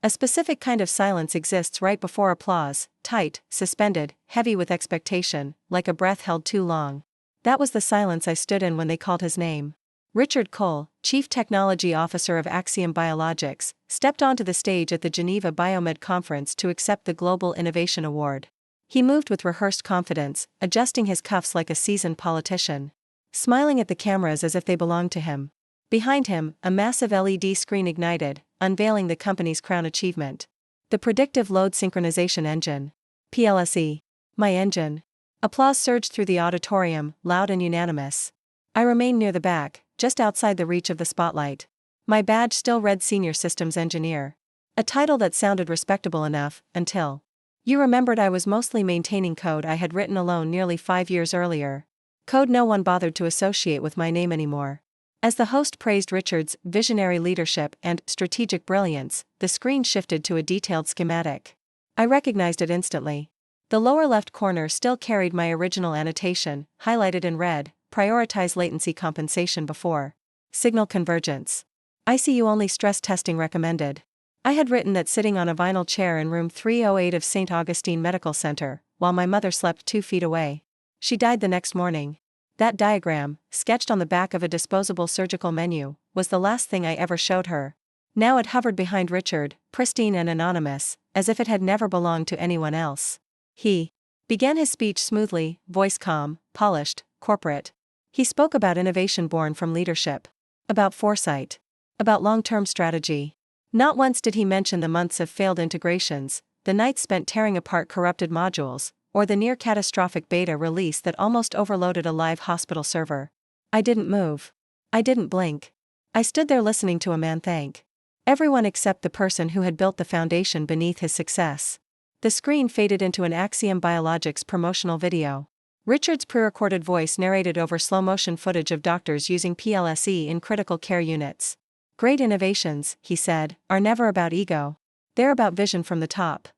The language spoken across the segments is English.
A specific kind of silence exists right before applause, tight, suspended, heavy with expectation, like a breath held too long. That was the silence I stood in when they called his name. Richard Cole, Chief Technology Officer of Axiom Biologics, stepped onto the stage at the Geneva Biomed Conference to accept the Global Innovation Award. He moved with rehearsed confidence, adjusting his cuffs like a seasoned politician, smiling at the cameras as if they belonged to him. Behind him, a massive LED screen ignited, unveiling the company's crown achievement. The Predictive Load Synchronization Engine. PLSE. My engine. Applause surged through the auditorium, loud and unanimous. I remained near the back, just outside the reach of the spotlight. My badge still read Senior Systems Engineer. A title that sounded respectable enough, until you remembered I was mostly maintaining code I had written alone nearly 5 years earlier. Code no one bothered to associate with my name anymore. As the host praised Richard's visionary leadership and strategic brilliance, the screen shifted to a detailed schematic. I recognized it instantly. The lower left corner still carried my original annotation, highlighted in red: prioritize latency compensation before signal convergence. ICU only stress testing recommended. I had written that sitting on a vinyl chair in room 308 of St. Augustine Medical Center, while my mother slept 2 feet away. She died the next morning. That diagram, sketched on the back of a disposable surgical menu, was the last thing I ever showed her. Now it hovered behind Richard, pristine and anonymous, as if it had never belonged to anyone else. He began his speech smoothly, voice calm, polished, corporate. He spoke about innovation born from leadership, about foresight, about long-term strategy. Not once did he mention the months of failed integrations, the nights spent tearing apart corrupted modules, or the near-catastrophic beta release that almost overloaded a live hospital server. I didn't move. I didn't blink. I stood there listening to a man thank everyone except the person who had built the foundation beneath his success. The screen faded into an Axiom Biologics promotional video. Richard's pre-recorded voice narrated over slow-motion footage of doctors using PLSE in critical care units. Great innovations, he said, are never about ego. They're about vision from the top.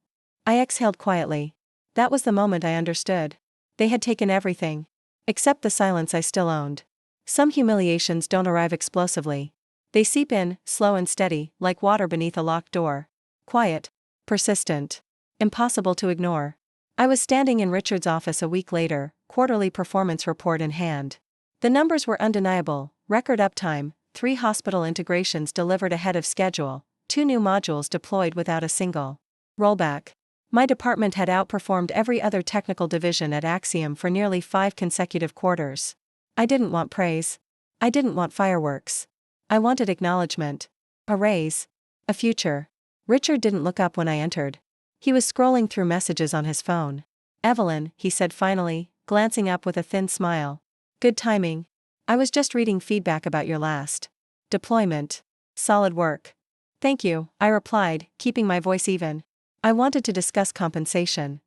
I exhaled quietly. That was the moment I understood. They had taken everything. Except the silence I still owned. Some humiliations don't arrive explosively. They seep in, slow and steady, like water beneath a locked door. Quiet. Persistent. Impossible to ignore. I was standing in Richard's office a week later, quarterly performance report in hand. The numbers were undeniable: record uptime, 3 hospital integrations delivered ahead of schedule, 2 new modules deployed without a single rollback. My department had outperformed every other technical division at Axiom for nearly 5 consecutive quarters. I didn't want praise. I didn't want fireworks. I wanted acknowledgement. A raise. A future. Richard didn't look up when I entered. He was scrolling through messages on his phone. "Evelyn," he said finally, glancing up with a thin smile. "Good timing. I was just reading feedback about your last deployment. Solid work." "Thank you," I replied, keeping my voice even. I wanted to discuss compensation.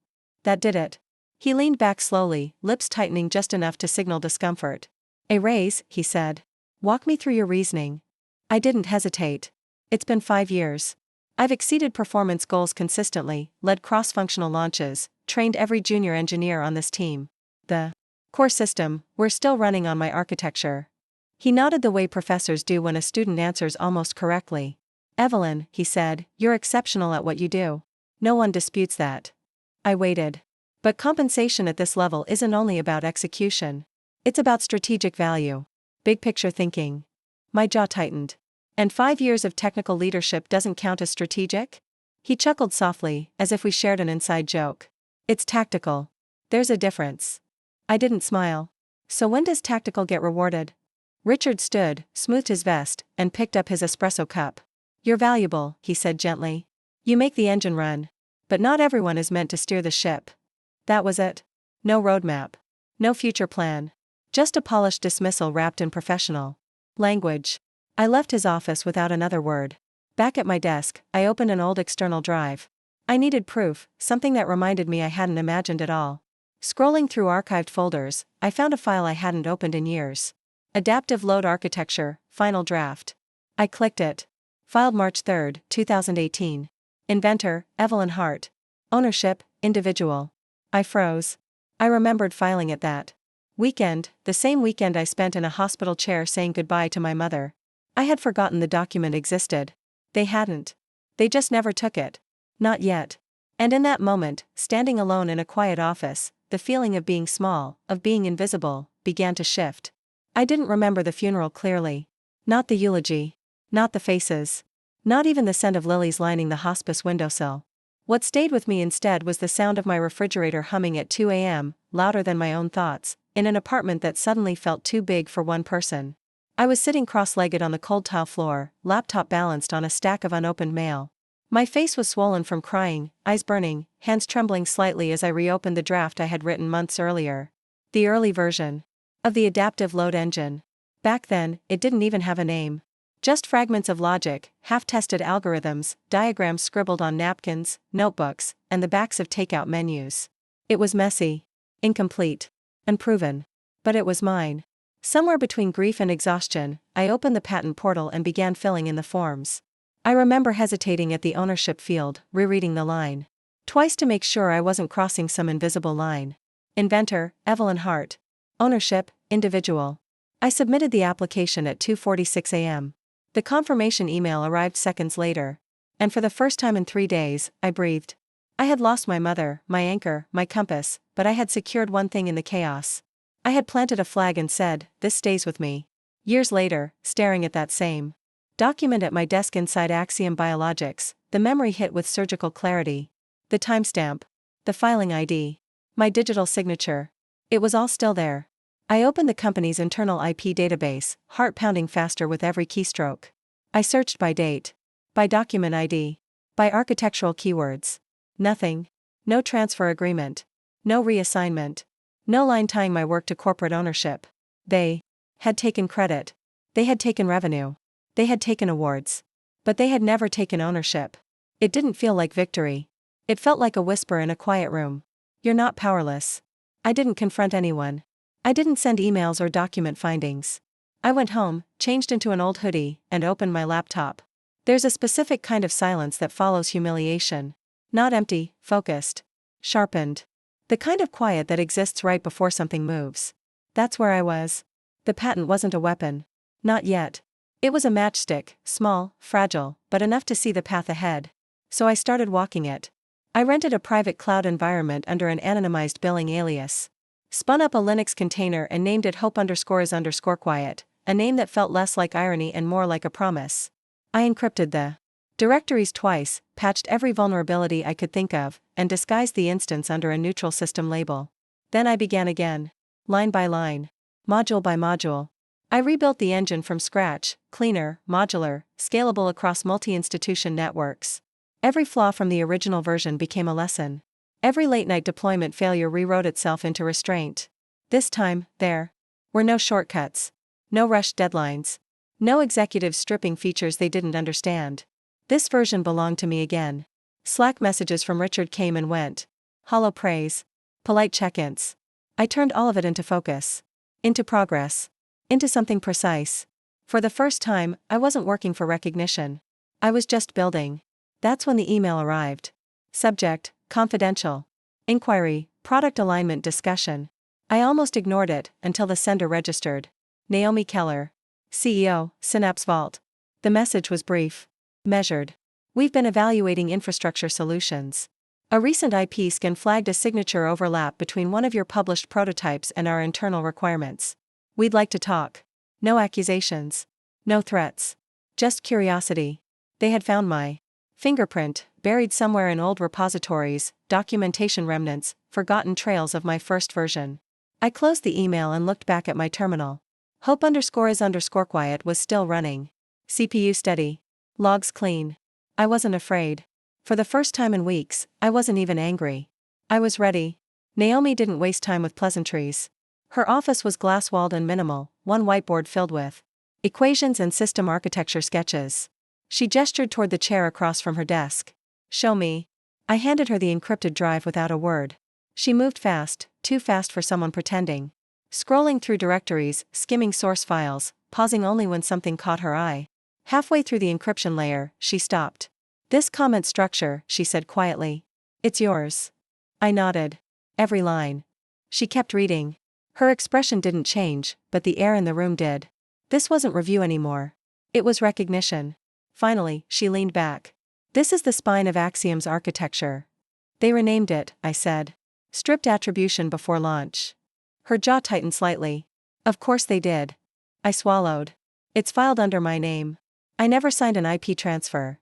That did it. He leaned back slowly, lips tightening just enough to signal discomfort. "A raise," he said. "Walk me through your reasoning." I didn't hesitate. It's been 5 years. I've exceeded performance goals consistently, led cross-functional launches, trained every junior engineer on this team. The core system, we're still running on my architecture. He nodded the way professors do when a student answers almost correctly. "Evelyn," he said, "you're exceptional at what you do. No one disputes that." I waited. But compensation at this level isn't only about execution. It's about strategic value. Big picture thinking. My jaw tightened. "And 5 years of technical leadership doesn't count as strategic?" He chuckled softly, as if we shared an inside joke. "It's tactical. There's a difference." I didn't smile. "So when does tactical get rewarded?" Richard stood, smoothed his vest, and picked up his espresso cup. "You're valuable," he said gently. "You make the engine run. But not everyone is meant to steer the ship." That was it. No roadmap. No future plan. Just a polished dismissal wrapped in professional language. I left his office without another word. Back at my desk, I opened an old external drive. I needed proof, something that reminded me I hadn't imagined it all. Scrolling through archived folders, I found a file I hadn't opened in years. Adaptive Load Architecture, Final Draft. I clicked it. Filed March 3, 2018. Inventor, Evelyn Hart. Ownership, individual. I froze. I remembered filing it that weekend, the same weekend I spent in a hospital chair saying goodbye to my mother. I had forgotten the document existed. They hadn't. They just never took it. Not yet. And in that moment, standing alone in a quiet office, the feeling of being small, of being invisible, began to shift. I didn't remember the funeral clearly. Not the eulogy. Not the faces. Not even the scent of lilies lining the hospice windowsill. What stayed with me instead was the sound of my refrigerator humming at 2 a.m., louder than my own thoughts, in an apartment that suddenly felt too big for one person. I was sitting cross-legged on the cold tile floor, laptop balanced on a stack of unopened mail. My face was swollen from crying, eyes burning, hands trembling slightly as I reopened the draft I had written months earlier. The early version of the adaptive load engine. Back then, it didn't even have a name. Just fragments of logic, half-tested algorithms, diagrams scribbled on napkins, notebooks, and the backs of takeout menus. It was messy, incomplete, unproven. But it was mine. Somewhere between grief and exhaustion, I opened the patent portal and began filling in the forms. I remember hesitating at the ownership field, rereading the line. Twice to make sure I wasn't crossing some invisible line. Inventor, Evelyn Hart. Ownership, individual. I submitted the application at 2:46 a.m. The confirmation email arrived seconds later. And for the first time in 3 days, I breathed. I had lost my mother, my anchor, my compass, but I had secured one thing in the chaos. I had planted a flag and said, "This stays with me." Years later, staring at that same document at my desk inside Axiom Biologics, the memory hit with surgical clarity. The timestamp. The filing ID. My digital signature. It was all still there. I opened the company's internal IP database, heart pounding faster with every keystroke. I searched by date. By document ID. By architectural keywords. Nothing. No transfer agreement. No reassignment. No line tying my work to corporate ownership. They had taken credit. They had taken revenue. They had taken awards. But they had never taken ownership. It didn't feel like victory. It felt like a whisper in a quiet room. You're not powerless. I didn't confront anyone. I didn't send emails or document findings. I went home, changed into an old hoodie, and opened my laptop. There's a specific kind of silence that follows humiliation. Not empty, focused. Sharpened. The kind of quiet that exists right before something moves. That's where I was. The patent wasn't a weapon. Not yet. It was a matchstick, small, fragile, but enough to see the path ahead. So I started walking it. I rented a private cloud environment under an anonymized billing alias. Spun up a Linux container and named it hope_is_quiet, a name that felt less like irony and more like a promise. I encrypted the directories twice, patched every vulnerability I could think of, and disguised the instance under a neutral system label. Then I began again. Line by line. Module by module. I rebuilt the engine from scratch, cleaner, modular, scalable across multi-institution networks. Every flaw from the original version became a lesson. Every late-night deployment failure rewrote itself into restraint. This time, there were no shortcuts. No rushed deadlines. No executives stripping features they didn't understand. This version belonged to me again. Slack messages from Richard came and went. Hollow praise. Polite check-ins. I turned all of it into focus. Into progress. Into something precise. For the first time, I wasn't working for recognition. I was just building. That's when the email arrived. Subject, confidential. Inquiry, product alignment discussion. I almost ignored it, until the sender registered. Naomi Keller. CEO, Synapse Vault. The message was brief. Measured. We've been evaluating infrastructure solutions. A recent IP scan flagged a signature overlap between one of your published prototypes and our internal requirements. We'd like to talk. No accusations. No threats. Just curiosity. They had found my fingerprint, buried somewhere in old repositories, documentation remnants, forgotten trails of my first version. I closed the email and looked back at my terminal. Hope_is_quiet was still running. CPU steady. Logs clean. I wasn't afraid. For the first time in weeks, I wasn't even angry. I was ready. Naomi didn't waste time with pleasantries. Her office was glass-walled and minimal, one whiteboard filled with equations and system architecture sketches. She gestured toward the chair across from her desk. Show me. I handed her the encrypted drive without a word. She moved fast, too fast for someone pretending. Scrolling through directories, skimming source files, pausing only when something caught her eye. Halfway through the encryption layer, she stopped. This comment structure, she said quietly. It's yours. I nodded. Every line. She kept reading. Her expression didn't change, but the air in the room did. This wasn't review anymore. It was recognition. Finally, she leaned back. This is the spine of Axiom's architecture. They renamed it, I said. Stripped attribution before launch. Her jaw tightened slightly. Of course they did. I swallowed. It's filed under my name. I never signed an IP transfer.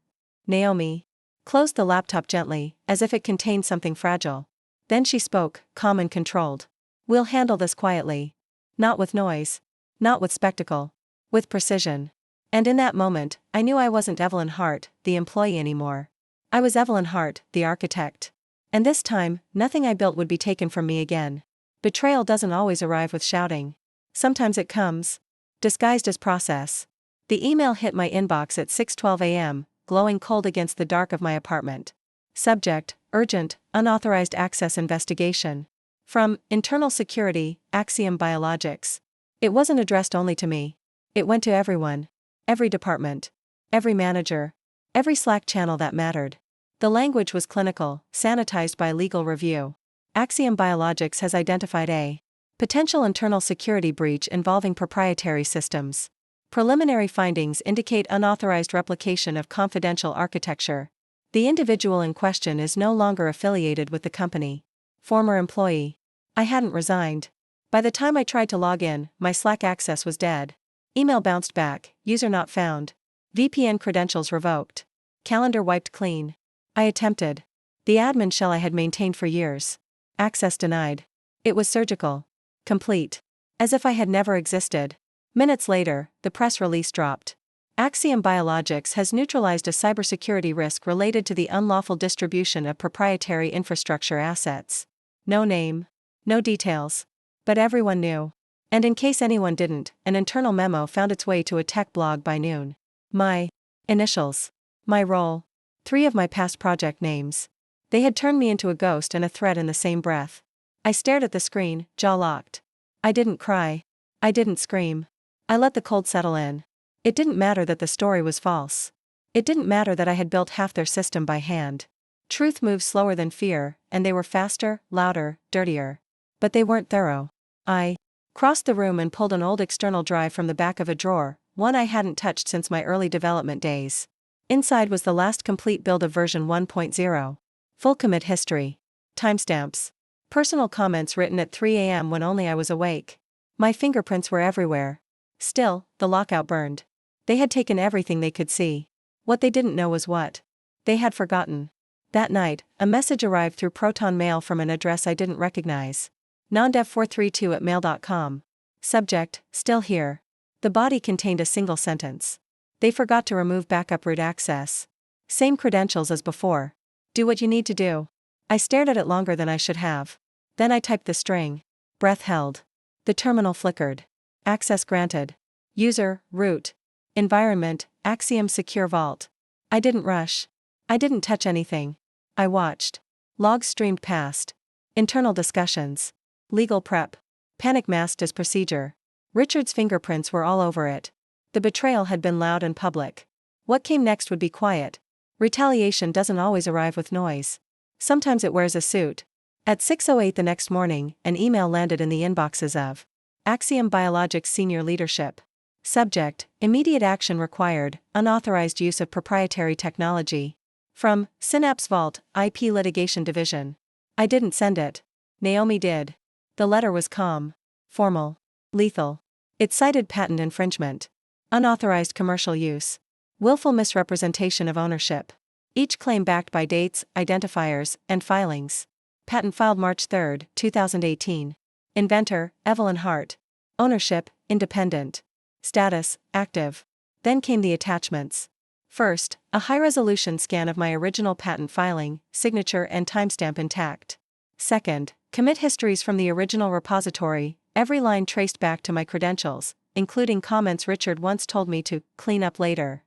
Naomi closed the laptop gently, as if it contained something fragile. Then she spoke, calm and controlled. We'll handle this quietly. Not with noise. Not with spectacle. With precision. And in that moment, I knew I wasn't Evelyn Hart, the employee anymore. I was Evelyn Hart, the architect. And this time, nothing I built would be taken from me again. Betrayal doesn't always arrive with shouting. Sometimes it comes disguised as process. The email hit my inbox at 6:12 a.m., glowing cold against the dark of my apartment. Subject: urgent, unauthorized access investigation. From Internal Security, Axiom Biologics. It wasn't addressed only to me. It went to everyone. Every department. Every manager. Every Slack channel that mattered. The language was clinical, sanitized by legal review. Axiom Biologics has identified a potential internal security breach involving proprietary systems. Preliminary findings indicate unauthorized replication of confidential architecture. The individual in question is no longer affiliated with the company. Former employee. I hadn't resigned. By the time I tried to log in, my Slack access was dead. Email bounced back, user not found. VPN credentials revoked. Calendar wiped clean. I attempted. The admin shell I had maintained for years. Access denied. It was surgical. Complete. As if I had never existed. Minutes later, the press release dropped. Axiom Biologics has neutralized a cybersecurity risk related to the unlawful distribution of proprietary infrastructure assets. No name. No details. But everyone knew. And in case anyone didn't, an internal memo found its way to a tech blog by noon. My initials. My role. 3 of my past project names. They had turned me into a ghost and a threat in the same breath. I stared at the screen, jaw locked. I didn't cry. I didn't scream. I let the cold settle in. It didn't matter that the story was false. It didn't matter that I had built half their system by hand. Truth moves slower than fear, and they were faster, louder, dirtier. But they weren't thorough. I crossed the room and pulled an old external drive from the back of a drawer, one I hadn't touched since my early development days. Inside was the last complete build of version 1.0. Full commit history. Timestamps. Personal comments written at 3 a.m. when only I was awake. My fingerprints were everywhere. Still, the lockout burned. They had taken everything they could see. What they didn't know was what they had forgotten. That night, a message arrived through Proton Mail from an address I didn't recognize. nondev432@mail.com. Subject: still here. The body contained a single sentence. They forgot to remove backup root access. Same credentials as before. Do what you need to do. I stared at it longer than I should have. Then I typed the string. Breath held. The terminal flickered. Access granted. User, root. Environment, Axiom Secure Vault. I didn't rush. I didn't touch anything. I watched. Logs streamed past. Internal discussions. Legal prep. Panic masked as procedure. Richard's fingerprints were all over it. The betrayal had been loud and public. What came next would be quiet. Retaliation doesn't always arrive with noise. Sometimes it wears a suit. At 6:08 the next morning, an email landed in the inboxes of Axiom Biologics senior leadership. Subject: immediate action required, unauthorized use of proprietary technology. From Synapse Vault, IP Litigation Division. I didn't send it. Naomi did. The letter was calm. Formal. Lethal. It cited patent infringement. Unauthorized commercial use. Willful misrepresentation of ownership. Each claim backed by dates, identifiers, and filings. Patent filed March 3, 2018. Inventor, Evelyn Hart. Ownership, independent. Status, active. Then came the attachments. First, a high-resolution scan of my original patent filing, signature and timestamp intact. Second, commit histories from the original repository, every line traced back to my credentials, including comments Richard once told me to clean up later.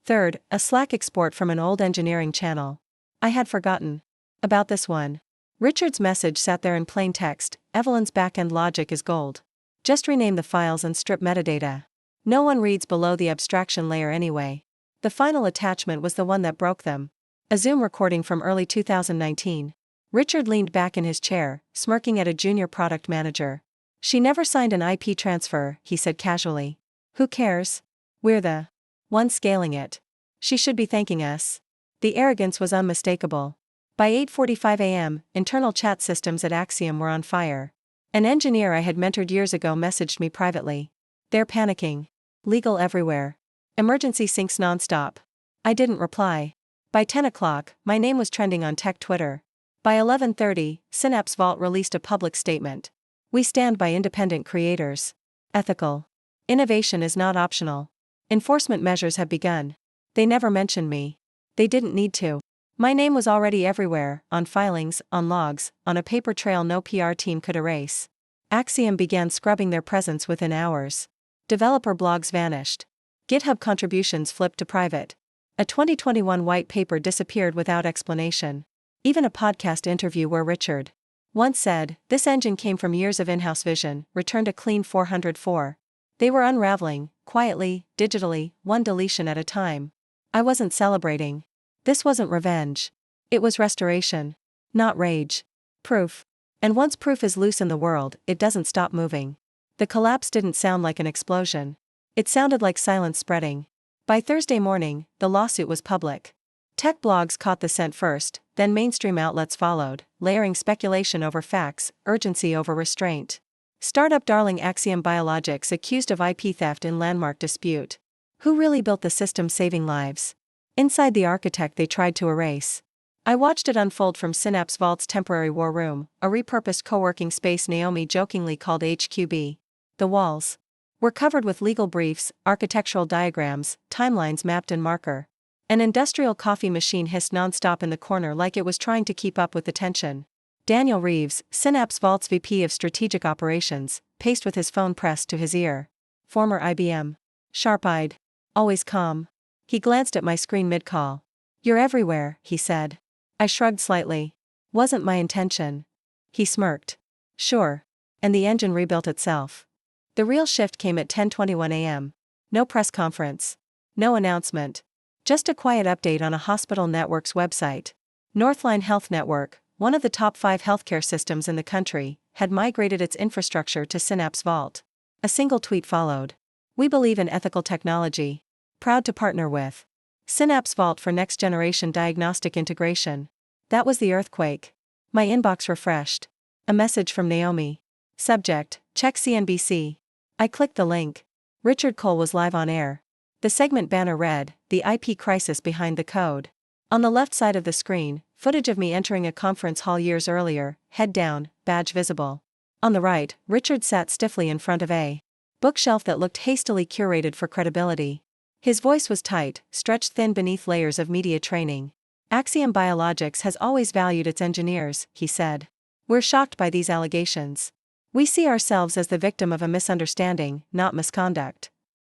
Third, a Slack export from an old engineering channel. I had forgotten about this one. Richard's message sat there in plain text: Evelyn's backend logic is gold. Just rename the files and strip metadata. No one reads below the abstraction layer anyway. The final attachment was the one that broke them. A Zoom recording from early 2019. Richard leaned back in his chair, smirking at a junior product manager. She never signed an IP transfer, he said casually. Who cares? We're the ones scaling it. She should be thanking us. The The arrogance was unmistakable. By 8:45 a.m., internal chat systems at Axiom were on fire. An engineer I had mentored years ago messaged me privately. "They're panicking. Legal everywhere. Emergency syncs nonstop." I didn't reply. By 10 o'clock, my name was trending on tech Twitter. By 11:30, Synapse Vault released a public statement. "We stand by independent creators. Ethical innovation is not optional. Enforcement measures have begun." They never mentioned me. They didn't need to. My name was already everywhere, on filings, on logs, on a paper trail no PR team could erase. Axiom began scrubbing their presence within hours. Developer blogs vanished. GitHub contributions flipped to private. A 2021 white paper disappeared without explanation. Even a podcast interview where Richard once said, "This engine came from years of in-house vision," returned a clean 404. They were unraveling, quietly, digitally, one deletion at a time. I wasn't celebrating. This wasn't revenge. It was restoration. Not rage. Proof. And once proof is loose in the world, it doesn't stop moving. The collapse didn't sound like an explosion. It sounded like silence spreading. By Thursday morning, the lawsuit was public. Tech blogs caught the scent first, then mainstream outlets followed, layering speculation over facts, urgency over restraint. Startup darling Axiom Biologics accused of IP theft in landmark dispute. Who really built the system saving lives? Inside the architect they tried to erase. I watched it unfold from Synapse Vault's temporary war room, a repurposed co-working space Naomi jokingly called HQB. The walls were covered with legal briefs, architectural diagrams, timelines mapped in marker. An industrial coffee machine hissed nonstop in the corner like it was trying to keep up with the tension. Daniel Reeves, Synapse Vault's VP of Strategic Operations, paced with his phone pressed to his ear. Former IBM. Sharp-eyed. Always calm. He glanced at my screen mid-call. "You're everywhere," he said. I shrugged slightly. "Wasn't my intention." He smirked. "Sure." And the engine rebuilt itself. The real shift came at 10:21 a.m. No press conference. No announcement. Just a quiet update on a hospital network's website. Northline Health Network, one of the top 5 healthcare systems in the country, had migrated its infrastructure to Synapse Vault. A single tweet followed. "We believe in ethical technology. Proud to partner with Synapse Vault for next-generation diagnostic integration." That was the earthquake. My inbox refreshed. A message from Naomi. Subject, check CNBC. I clicked the link. Richard Cole was live on air. The segment banner read, "The IP crisis behind the code." On the left side of the screen, footage of me entering a conference hall years earlier, head down, badge visible. On the right, Richard sat stiffly in front of a bookshelf that looked hastily curated for credibility. His voice was tight, stretched thin beneath layers of media training. "Axiom Biologics has always valued its engineers," he said. "We're shocked by these allegations. We see ourselves as the victim of a misunderstanding, not misconduct."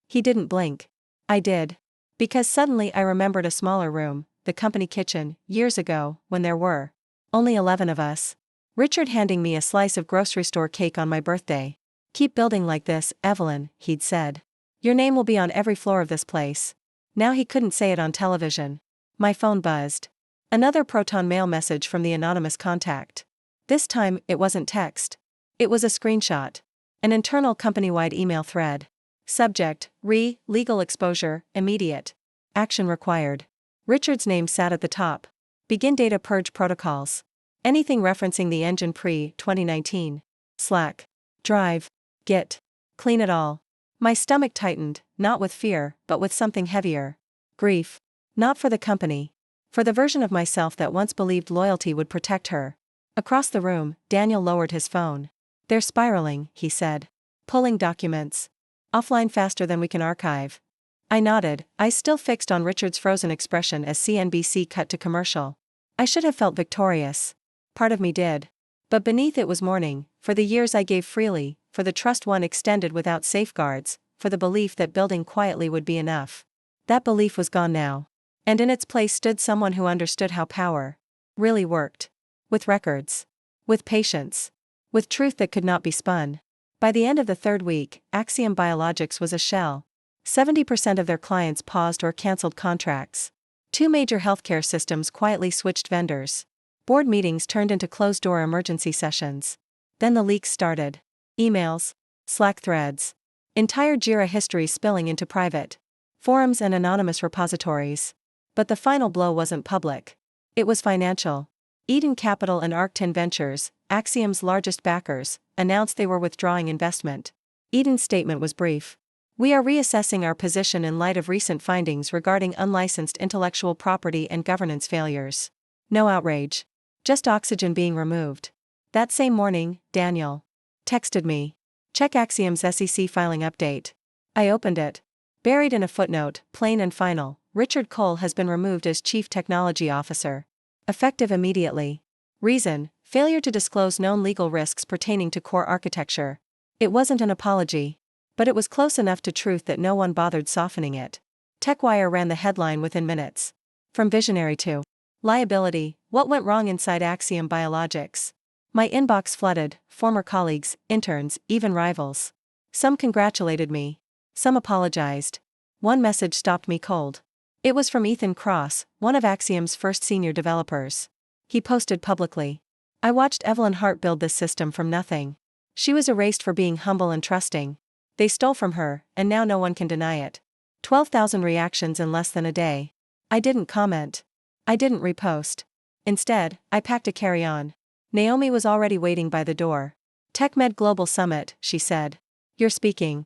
He didn't blink. I did. Because suddenly I remembered a smaller room, the company kitchen, years ago, when there were only 11 of us. Richard handing me a slice of grocery store cake on my birthday. "Keep building like this, Evelyn," he'd said. "Your name will be on every floor of this place." Now he couldn't say it on television. My phone buzzed. Another Proton Mail message from the anonymous contact. This time, it wasn't text. It was a screenshot. An internal company-wide email thread. Subject, legal exposure, immediate. Action required. Richard's name sat at the top. Begin data purge protocols. Anything referencing the engine pre-2019. Slack. Drive. Git. Clean it all. My stomach tightened, not with fear, but with something heavier. Grief. Not for the company. For the version of myself that once believed loyalty would protect her. Across the room, Daniel lowered his phone. "They're spiraling," he said. "Pulling documents. Offline faster than we can archive." I nodded, eyes still fixed on Richard's frozen expression as CNBC cut to commercial. I should have felt victorious. Part of me did. But beneath it was mourning, for the years I gave freely, for the trust one extended without safeguards, for the belief that building quietly would be enough. That belief was gone now. And in its place stood someone who understood how power really worked. With records. With patience. With truth that could not be spun. By the end of the third week, Axiom Biologics was a shell. 70% of their clients paused or canceled contracts. 2 major healthcare systems quietly switched vendors. Board meetings turned into closed-door emergency sessions. Then the leaks started. Emails. Slack threads. Entire Jira histories spilling into private forums and anonymous repositories. But the final blow wasn't public. It was financial. Eden Capital and Arctin Ventures, Axiom's largest backers, announced they were withdrawing investment. Eden's statement was brief. We are reassessing our position in light of recent findings regarding unlicensed intellectual property and governance failures. No outrage. Just oxygen being removed. That same morning, Daniel texted me. Check Axiom's SEC filing update. I opened it. Buried in a footnote, plain and final, Richard Cole has been removed as Chief Technology Officer. Effective immediately. Reason: failure to disclose known legal risks pertaining to core architecture. It wasn't an apology. But it was close enough to truth that no one bothered softening it. TechWire ran the headline within minutes. From visionary to liability, what went wrong inside Axiom Biologics? My inbox flooded, former colleagues, interns, even rivals. Some congratulated me. Some apologized. One message stopped me cold. It was from Ethan Cross, one of Axiom's first senior developers. He posted publicly. I watched Evelyn Hart build this system from nothing. She was erased for being humble and trusting. They stole from her, and now no one can deny it. 12,000 reactions in less than a day. I didn't comment. I didn't repost. Instead, I packed a carry-on. Naomi was already waiting by the door. TechMed Global Summit, she said. You're speaking.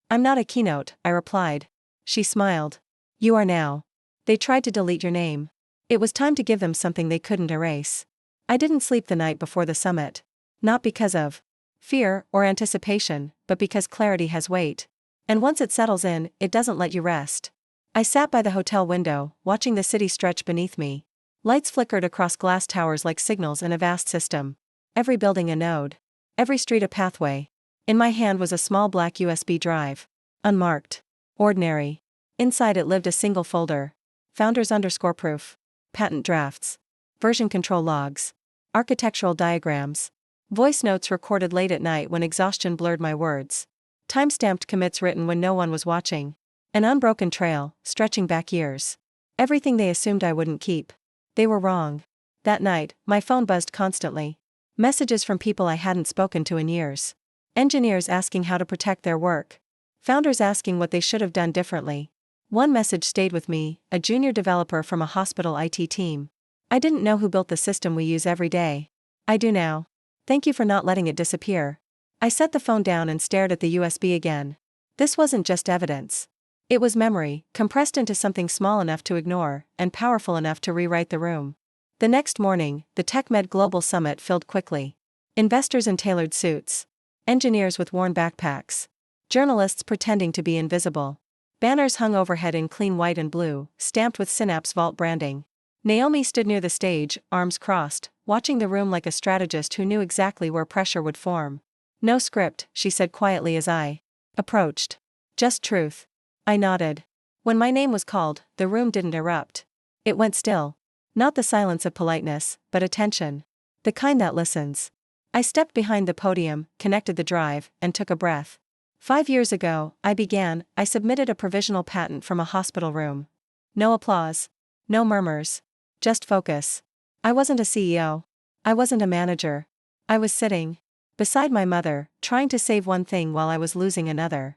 I'm not a keynote, I replied. She smiled. You are now. They tried to delete your name. It was time to give them something they couldn't erase. I didn't sleep the night before the summit. Not because of fear or anticipation, but because clarity has weight. And once it settles in, it doesn't let you rest. I sat by the hotel window, watching the city stretch beneath me. Lights flickered across glass towers like signals in a vast system. Every building a node. Every street a pathway. In my hand was a small black USB drive. Unmarked. Ordinary. Inside it lived a single folder. Founders_proof. Patent drafts. Version control logs. Architectural diagrams. Voice notes recorded late at night when exhaustion blurred my words. Time-stamped commits written when no one was watching. An unbroken trail, stretching back years. Everything they assumed I wouldn't keep. They were wrong. That night, my phone buzzed constantly. Messages from people I hadn't spoken to in years. Engineers asking how to protect their work. Founders asking what they should have done differently. One message stayed with me, a junior developer from a hospital IT team. I didn't know who built the system we use every day. I do now. Thank you for not letting it disappear. I set the phone down and stared at the USB again. This wasn't just evidence. It was memory, compressed into something small enough to ignore, and powerful enough to rewrite the room. The next morning, the TechMed Global Summit filled quickly. Investors in tailored suits. Engineers with worn backpacks. Journalists pretending to be invisible. Banners hung overhead in clean white and blue, stamped with Synapse Vault branding. Naomi stood near the stage, arms crossed, watching the room like a strategist who knew exactly where pressure would form. No script, she said quietly as I approached. Just truth. I nodded. When my name was called, the room didn't erupt. It went still. Not the silence of politeness, but attention. The kind that listens. I stepped behind the podium, connected the drive, and took a breath. 5 years ago, I submitted a provisional patent from a hospital room. No applause. No murmurs. Just focus. I wasn't a CEO. I wasn't a manager. I was sitting beside my mother, trying to save one thing while I was losing another.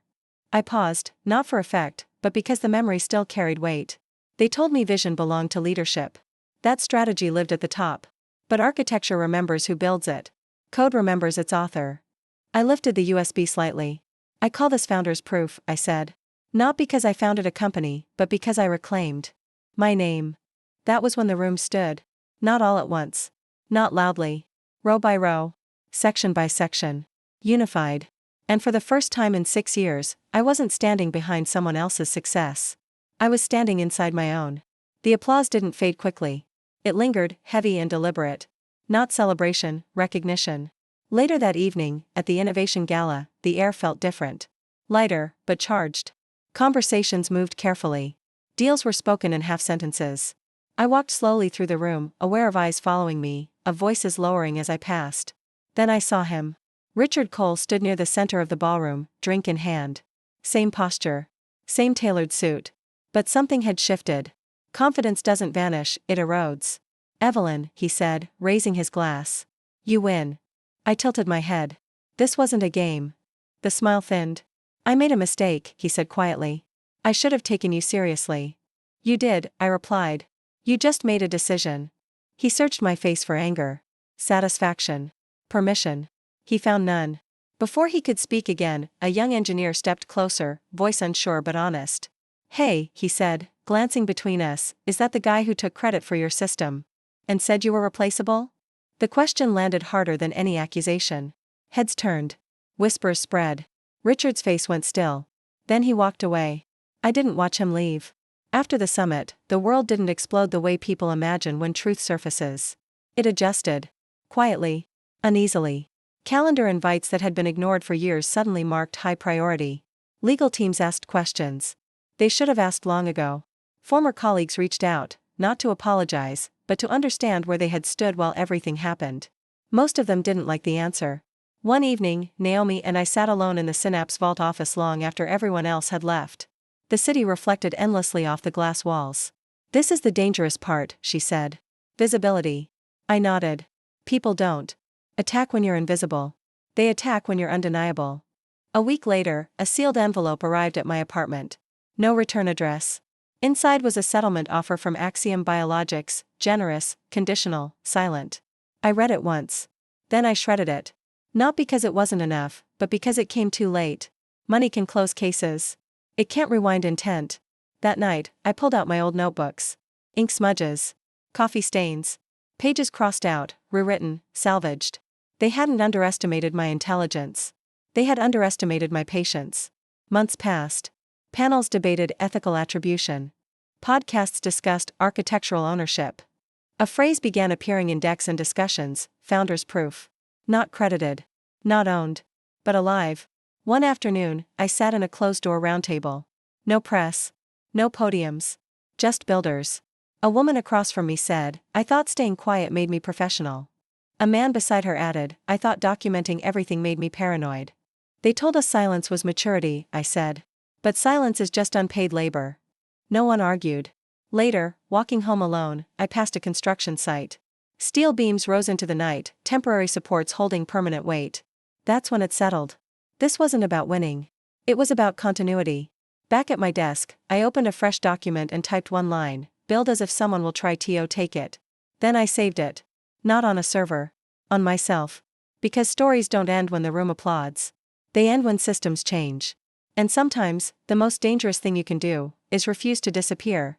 I paused, not for effect, but because the memory still carried weight. They told me vision belonged to leadership. That strategy lived at the top. But architecture remembers who builds it. Code remembers its author. I lifted the USB slightly. I call this founder's proof, I said. Not because I founded a company, but because I reclaimed my name. That was when the room stood. Not all at once. Not loudly. Row by row. Section by section. Unified. And for the first time in 6 years, I wasn't standing behind someone else's success. I was standing inside my own. The applause didn't fade quickly. It lingered, heavy and deliberate. Not celebration, recognition. Later that evening, at the Innovation Gala, the air felt different. Lighter, but charged. Conversations moved carefully. Deals were spoken in half sentences. I walked slowly through the room, aware of eyes following me, of voices lowering as I passed. Then I saw him. Richard Cole stood near the center of the ballroom, drink in hand. Same posture. Same tailored suit. But something had shifted. Confidence doesn't vanish, it erodes. Evelyn, he said, raising his glass. You win. I tilted my head. This wasn't a game. The smile thinned. I made a mistake, he said quietly. I should have taken you seriously. You did, I replied. You just made a decision. He searched my face for anger. Satisfaction. Permission. He found none. Before he could speak again, a young engineer stepped closer, voice unsure but honest. Hey, he said, glancing between us, is that the guy who took credit for your system? And said you were replaceable? The question landed harder than any accusation. Heads turned. Whispers spread. Richard's face went still. Then he walked away. I didn't watch him leave. After the summit, the world didn't explode the way people imagine when truth surfaces. It adjusted. Quietly. Uneasily. Calendar invites that had been ignored for years suddenly marked high priority. Legal teams asked questions. They should have asked long ago. Former colleagues reached out, not to apologize, but to understand where they had stood while everything happened. Most of them didn't like the answer. One evening, Naomi and I sat alone in the Synapse Vault office long after everyone else had left. The city reflected endlessly off the glass walls. This is the dangerous part, she said. Visibility. I nodded. People don't attack when you're invisible. They attack when you're undeniable. A week later, a sealed envelope arrived at my apartment. No return address. Inside was a settlement offer from Axiom Biologics, generous, conditional, silent. I read it once. Then I shredded it. Not because it wasn't enough, but because it came too late. Money can close cases. It can't rewind intent. That night, I pulled out my old notebooks. Ink smudges. Coffee stains. Pages crossed out, rewritten, salvaged. They hadn't underestimated my intelligence. They had underestimated my patience. Months passed. Panels debated ethical attribution. Podcasts discussed architectural ownership. A phrase began appearing in decks and discussions, founder's proof. Not credited. Not owned. But alive. One afternoon, I sat in a closed-door roundtable. No press. No podiums. Just builders. A woman across from me said, I thought staying quiet made me professional. A man beside her added, I thought documenting everything made me paranoid. They told us silence was maturity, I said. But silence is just unpaid labor. No one argued. Later, walking home alone, I passed a construction site. Steel beams rose into the night, temporary supports holding permanent weight. That's when it settled. This wasn't about winning. It was about continuity. Back at my desk, I opened a fresh document and typed one line, build as if someone will try to take it. Then I saved it. Not on a server. On myself. Because stories don't end when the room applauds. They end when systems change. And sometimes, the most dangerous thing you can do, is refuse to disappear,